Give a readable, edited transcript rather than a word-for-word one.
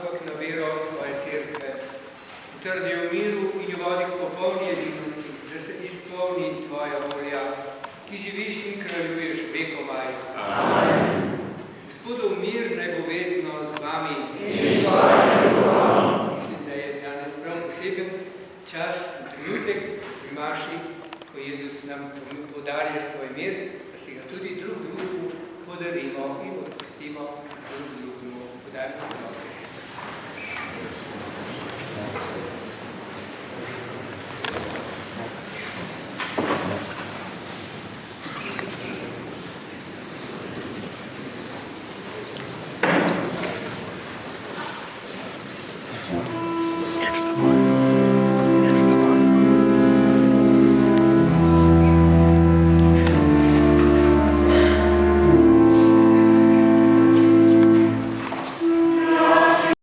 ampak na vero svoje cerkve. Utrdi v miru in jo vodi k popolni edinosti, da se izpolni tvoja volja, ki živiš in kraljuješ vekomaj. Amen. Gospodov mir naj bo vedno z vami. Mislim, da je danes prav poseben čas in trenutek pri maši, ko Jezus nam podarja svoj mir, da si ga tudi drug drugu podarimo in odpustimo drug drugemu. Podajmo se dobro. Extra.